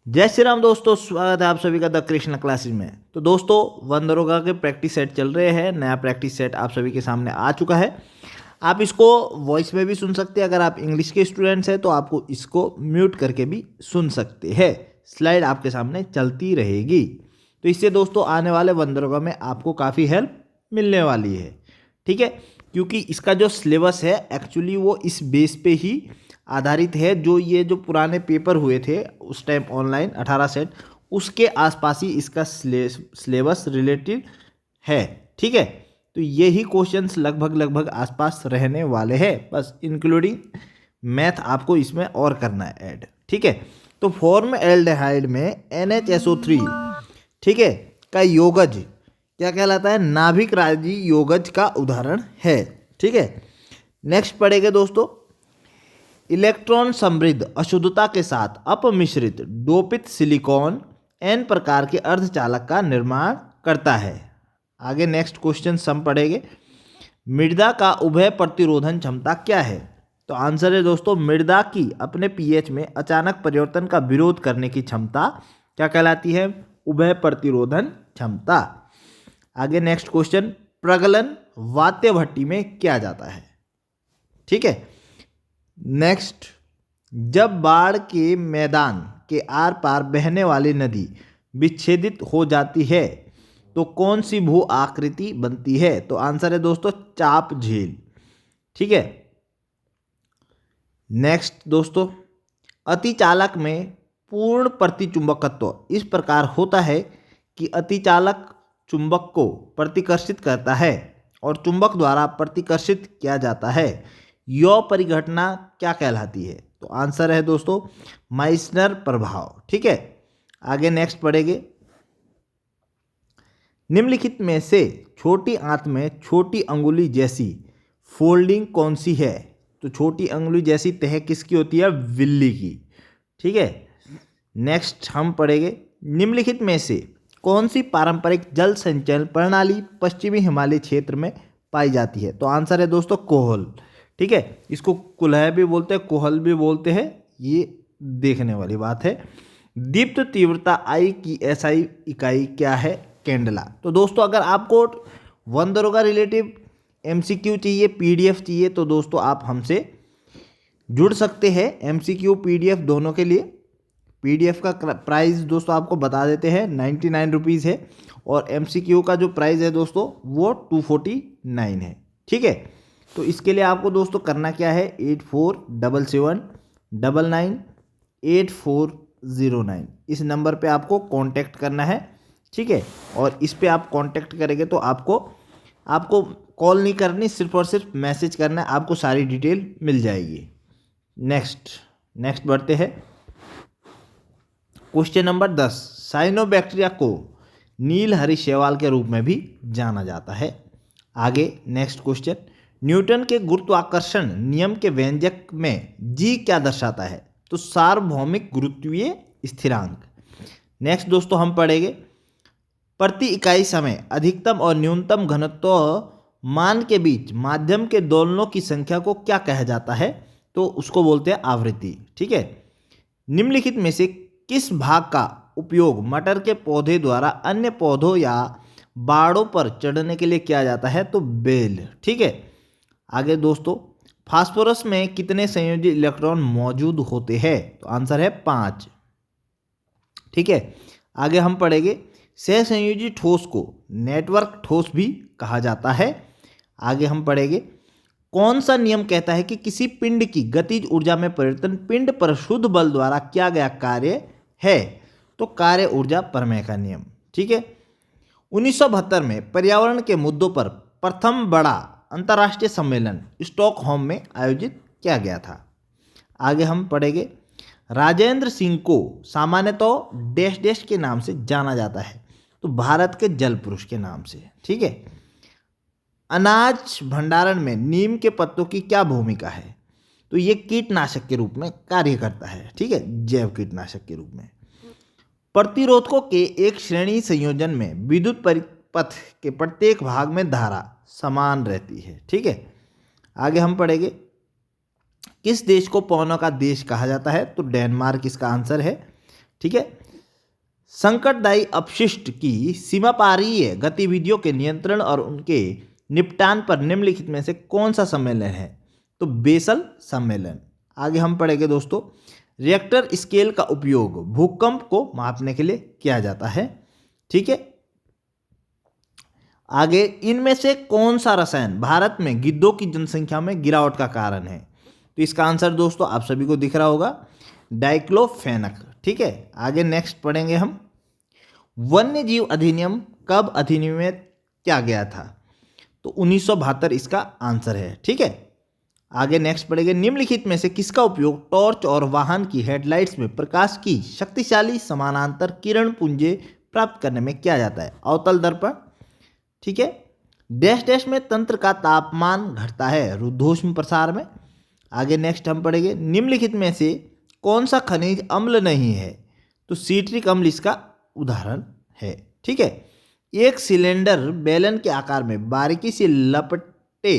जय श्री राम दोस्तों, स्वागत है आप सभी का द कृष्णा क्लासेज में। तो दोस्तों, वन दरोगा के प्रैक्टिस सेट चल रहे हैं। नया प्रैक्टिस सेट आप सभी के सामने आ चुका है। आप इसको वॉइस में भी सुन सकते हैं। अगर आप इंग्लिश के स्टूडेंट्स हैं तो आपको इसको म्यूट करके भी सुन सकते हैं। स्लाइड आपके सामने चलती रहेगी। तो इससे दोस्तों आने वाले वन दरोगा में आपको काफ़ी हेल्प मिलने वाली है, ठीक है। क्योंकि इसका जो सिलेबस है एक्चुअली वो इस बेस पे ही आधारित है। जो पुराने पेपर हुए थे उस टाइम ऑनलाइन 18 सेट, उसके आसपास ही इसका सिलेबस रिलेटेड है, ठीक है। तो यही क्वेश्चंस लगभग आसपास रहने वाले हैं, बस इंक्लूडिंग मैथ आपको इसमें और करना है ऐड, ठीक है। तो फॉर्म एल्डिहाइड में NHSO3, ठीक है, का योगज क्या कहलाता है? नाभिक राजी योगज का उदाहरण है, ठीक है। नेक्स्ट पढ़ेंगे दोस्तों, इलेक्ट्रॉन समृद्ध अशुद्धता के साथ अपमिश्रित डोपित सिलिकॉन n प्रकार के अर्धचालक का निर्माण करता है। आगे नेक्स्ट क्वेश्चन सम पढ़ेंगे, मृदा का उभय प्रतिरोधन क्षमता क्या है? तो आंसर है दोस्तों, मृदा की अपने pH में अचानक परिवर्तन का विरोध करने की क्षमता क्या कहलाती है? उभय प्रतिरोधन क्षमता। आगे नेक्स्ट क्वेश्चन, प्रगलन वात्य भट्टी में किया जाता है, ठीक है। नेक्स्ट, जब बाढ़ के मैदान के आर पार बहने वाली नदी विच्छेदित हो जाती है तो कौन सी भू आकृति बनती है? तो आंसर है दोस्तों, चाप झील, ठीक है। नेक्स्ट दोस्तों, अतिचालक में पूर्ण प्रतिचुंबकत्व इस प्रकार होता है कि अतिचालक चुंबक को प्रतिकर्षित करता है और चुंबक द्वारा प्रतिकर्षित किया जाता है। यह परिघटना क्या कहलाती है? तो आंसर है दोस्तों, माइसनर प्रभाव, ठीक है। आगे नेक्स्ट पढ़ेंगे, निम्नलिखित में से छोटी आंत में छोटी अंगुली जैसी फोल्डिंग कौन सी है? तो छोटी अंगुली जैसी तह किसकी होती है? बिल्ली की, ठीक है। नेक्स्ट हम पढ़ेंगे, निम्नलिखित में से कौन सी पारंपरिक जल संचयन प्रणाली पश्चिमी हिमालय क्षेत्र में पाई जाती है? तो आंसर है दोस्तों, कोहल, ठीक है। इसको कुल्हड़ भी बोलते हैं, कोहल भी बोलते हैं, ये देखने वाली बात है। दीप्त तीव्रता आई की SI इकाई क्या है? कैंडला। तो दोस्तों, अगर आपको वन दरोगा रिलेटिव MCQ चाहिए, PDF चाहिए, तो दोस्तों आप हमसे जुड़ सकते हैं। MCQ PDF दोनों के लिए। PDF का प्राइस दोस्तों आपको बता देते हैं, 99 रुपीज़ है, और MCQ का जो प्राइस है दोस्तों वो 249 है, ठीक है। तो इसके लिए आपको दोस्तों करना क्या है, 8477998409 इस नंबर पे आपको कांटेक्ट करना है, ठीक है। और इस पे आप कांटेक्ट करेंगे तो आपको कॉल नहीं करनी, सिर्फ और सिर्फ मैसेज करना है, आपको सारी डिटेल मिल जाएगी। नेक्स्ट बढ़ते हैं, क्वेश्चन नंबर 10, साइनोबैक्टीरिया को नील हरी शैवाल के रूप में भी जाना जाता है। आगे नेक्स्ट क्वेश्चन, न्यूटन के गुरुत्वाकर्षण नियम के व्यंजक में G क्या दर्शाता है? तो सार्वभौमिक गुरुत्वीय स्थिरांक। नेक्स्ट दोस्तों हम पढ़ेंगे, प्रति इकाई समय अधिकतम और न्यूनतम घनत्व मान के बीच माध्यम के दोलनों की संख्या को क्या कहा जाता है? तो उसको बोलते हैं आवृत्ति, ठीक है। निम्नलिखित में से किस भाग का उपयोग मटर के पौधे द्वारा अन्य पौधों या बाड़ों पर चढ़ने के लिए किया जाता है? तो बेल, ठीक है। आगे दोस्तों, फास्फोरस में कितने संयोजी इलेक्ट्रॉन मौजूद होते हैं? तो आंसर है 5, ठीक है। आगे हम पढ़ेंगे, सहसंयोजी ठोस को नेटवर्क ठोस भी कहा जाता है। आगे हम पढ़ेंगे, कौन सा नियम कहता है कि किसी पिंड की गतिज ऊर्जा में परिवर्तन पिंड पर शुद्ध बल द्वारा किया गया कार्य है? तो कार्य ऊर्जा प्रमेय का नियम, ठीक है। 1972 में पर्यावरण के मुद्दों पर प्रथम बड़ा अंतर्राष्ट्रीय सम्मेलन स्टॉकहोम में आयोजित किया गया था। आगे हम पढ़ेंगे, राजेंद्र सिंह को सामान्यतः डैश डैश के नाम से जाना जाता है? तो भारत के जल पुरुष के नाम से, ठीक है। अनाज भंडारण में नीम के पत्तों की क्या भूमिका है? तो ये कीटनाशक के रूप में कार्य करता है, ठीक है, जैव कीटनाशक के रूप में। प्रतिरोधकों के एक श्रेणी संयोजन में विद्युत परिपथ के प्रत्येक भाग में धारा समान रहती है, ठीक है। आगे हम पढ़ेंगे, किस देश को पौनों का देश कहा जाता है? तो डेनमार्क इसका आंसर है, ठीक है। संकटदायी अपशिष्ट की सीमापारीय गतिविधियों के नियंत्रण और उनके निपटान पर निम्नलिखित में से कौन सा सम्मेलन है? तो बेसल सम्मेलन। आगे हम पढ़ेंगे दोस्तों, रिएक्टर स्केल का उपयोग भूकंप को मापने के लिए किया जाता है। ठीक है। आगे, इनमें से कौन सा रसायन भारत में गिद्धों की जनसंख्या में गिरावट का कारण है? तो इसका आंसर दोस्तों आप सभी को दिख रहा होगा, डाइक्लोफेनक। ठीक है। आगे नेक्स्ट पढ़ेंगे हम, वन्य जीव अधिनियम कब अधिनियमित किया गया था? तो 1972 इसका आंसर है। ठीक है। आगे नेक्स्ट पढ़ेंगे, निम्नलिखित में से किसका उपयोग टॉर्च और वाहन की हेडलाइट्स में प्रकाश की शक्तिशाली समानांतर किरण पुंजे प्राप्त करने में किया जाता है? अवतल दर्पण। ठीक है। डैश डैश में तंत्र का तापमान घटता है रुद्धोष्म प्रसार में। आगे नेक्स्ट हम पढ़ेंगे, निम्नलिखित में से कौन सा खनिज अम्ल नहीं है? तो सीट्रिक अम्ल इसका उदाहरण है। ठीक है। एक सिलेंडर बेलन के आकार में बारीकी से लपटे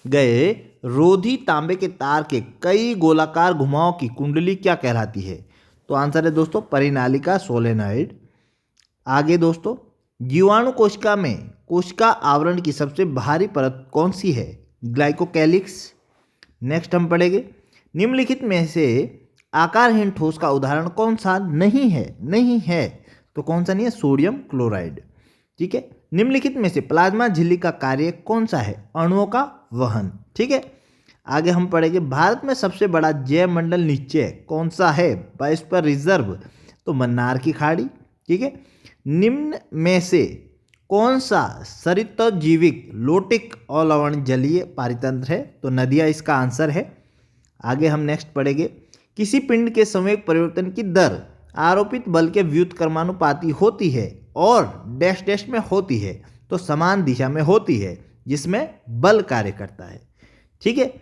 गए रोधी तांबे के तार के कई गोलाकार घुमावों की कुंडली क्या कहलाती है? तो आंसर है दोस्तों परिनालिका सोलेनॉइड। आगे दोस्तों, जीवाणु कोशिका में कोशिका आवरण की सबसे बाहरी परत कौन सी है? ग्लाइकोकैलिक्स। नेक्स्ट हम पढ़ेंगे, निम्नलिखित में से आकारहीन ठोस का उदाहरण कौन सा नहीं है? नहीं है तो कौन सा नहीं है? Sodium chloride. ठीक है। निम्नलिखित में से प्लाज्मा झिल्ली का कार्य कौन सा है? अणुओं का वहन। ठीक है। आगे हम पढ़ेंगे, भारत में सबसे बड़ा जैव मंडल निश्चय कौन सा है? Biosphere reserve. तो मन्नार की खाड़ी। ठीक है। निम्न में से कौन सा सरितजीविक लोटिक अवलवण जलीय पारितंत्र है? तो नदियाँ इसका आंसर है। आगे हम नेक्स्ट पढ़ेंगे, किसी पिंड के संवेग परिवर्तन की दर आरोपित बल के व्युत्क्रमानुपाती होती है और डैश डैश में होती है। तो समान दिशा में होती है जिसमें बल कार्य करता है। ठीक है।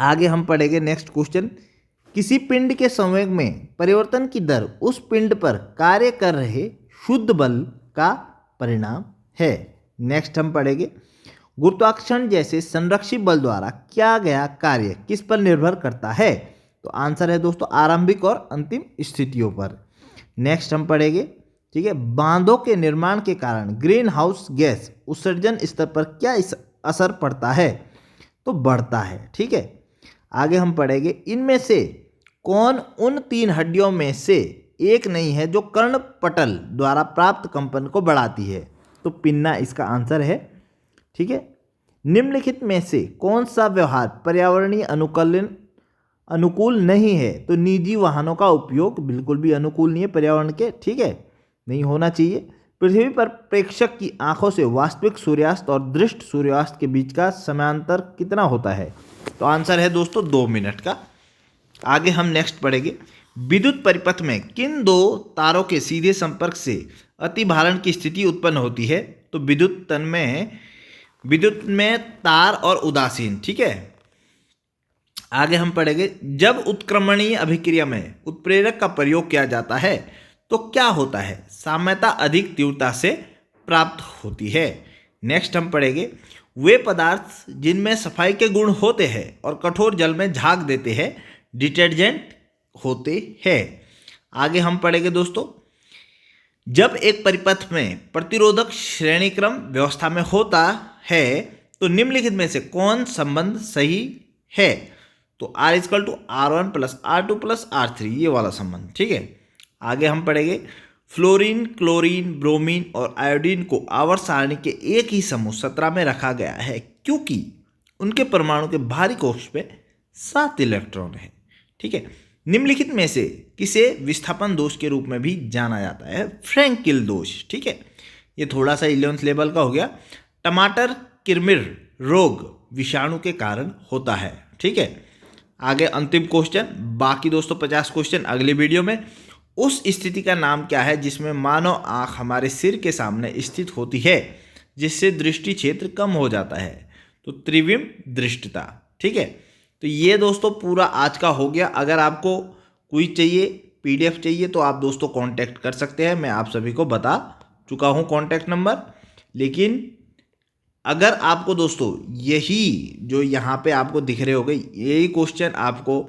आगे हम पढ़ेंगे नेक्स्ट क्वेश्चन, किसी पिंड के संवेग में परिवर्तन की दर उस पिंड पर कार्य कर रहे शुद्ध बल का परिणाम है। नेक्स्ट हम पढ़ेंगे, गुरुत्वाकर्षण जैसे संरक्षी बल द्वारा किया गया कार्य किस पर निर्भर करता है? तो आंसर है दोस्तों आरंभिक और अंतिम स्थितियों पर। नेक्स्ट हम पढ़ेंगे, ठीक है, बांधों के निर्माण के कारण ग्रीन हाउस गैस उत्सर्जन स्तर पर क्या असर पड़ता है? तो बढ़ता है। ठीक है। आगे हम पढ़ेंगे, इनमें से कौन उन तीन हड्डियों में से एक नहीं है जो कर्णपटल द्वारा प्राप्त कंपन को बढ़ाती है? तो पिन्ना इसका आंसर है। ठीक है। निम्नलिखित में से कौन सा व्यवहार पर्यावरणीय अनुकूल नहीं है? तो निजी वाहनों का उपयोग बिल्कुल भी अनुकूल नहीं है पर्यावरण के। ठीक है, नहीं होना चाहिए। पृथ्वी पर प्रेक्षक की आंखों से वास्तविक सूर्यास्त और दृष्ट सूर्यास्त के बीच का समयांतर कितना होता है? तो आंसर है दोस्तों 2 मिनट का। आगे हम नेक्स्ट पढ़ेंगे, विद्युत परिपथ में किन दो तारों के सीधे संपर्क से अतिभारण की स्थिति उत्पन्न होती है? तो विद्युत में तार और उदासीन। ठीक है। आगे हम पढ़ेंगे, जब उत्क्रमणीय अभिक्रिया में उत्प्रेरक का प्रयोग किया जाता है तो क्या होता है? साम्यता अधिक तीव्रता से प्राप्त होती है। नेक्स्ट हम पढ़ेंगे, वे पदार्थ जिनमें सफाई के गुण होते हैं और कठोर जल में झाग देते हैं डिटर्जेंट होते हैं। आगे हम पढ़ेंगे दोस्तों, जब एक परिपथ में प्रतिरोधक श्रेणीक्रम व्यवस्था में होता है तो निम्नलिखित में से कौन संबंध सही है? तो R=R1 + R2 + R3, ये वाला संबंध। ठीक है। आगे हम पढ़ेंगे, फ्लोरीन, क्लोरीन, ब्रोमीन और आयोडीन को आवर्त सारणी के एक ही समूह 17 में रखा गया है क्योंकि उनके परमाणु के बाहरी कोश पे 7 इलेक्ट्रॉन है। ठीक है। निम्नलिखित में से किसे विस्थापन दोष के रूप में भी जाना जाता है? फ्रैंकिल दोष। ठीक है, ये थोड़ा सा 11th लेवल का हो गया। टमाटर किरमिर रोग विषाणु के कारण होता है। ठीक है। आगे अंतिम क्वेश्चन, बाकी दोस्तों 50 क्वेश्चन अगले वीडियो में। उस स्थिति का नाम क्या है जिसमें मानव आँख हमारे सिर के सामने स्थित होती है जिससे दृष्टि क्षेत्र कम हो जाता है? तो त्रिविम दृष्टिता। ठीक है। तो ये दोस्तों पूरा आज का हो गया। अगर आपको क्विज चाहिए, PDF चाहिए तो आप दोस्तों कांटेक्ट कर सकते हैं। मैं आप सभी को बता चुका हूँ कांटेक्ट नंबर। लेकिन अगर आपको दोस्तों यही जो यहाँ पे आपको दिख रहे होंगे यही क्वेश्चन आपको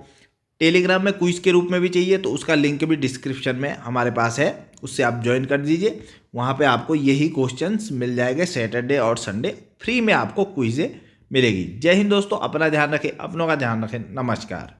टेलीग्राम में क्विज के रूप में भी चाहिए तो उसका लिंक भी डिस्क्रिप्शन में हमारे पास है, उससे आप ज्वाइन कर दीजिए। वहाँ पे आपको यही क्वेश्चंस मिल जाएंगे, सैटरडे और संडे फ्री में आपको क्विज़ें मिलेगी। जय हिंद दोस्तों, अपना ध्यान रखें, अपनों का ध्यान रखें, नमस्कार।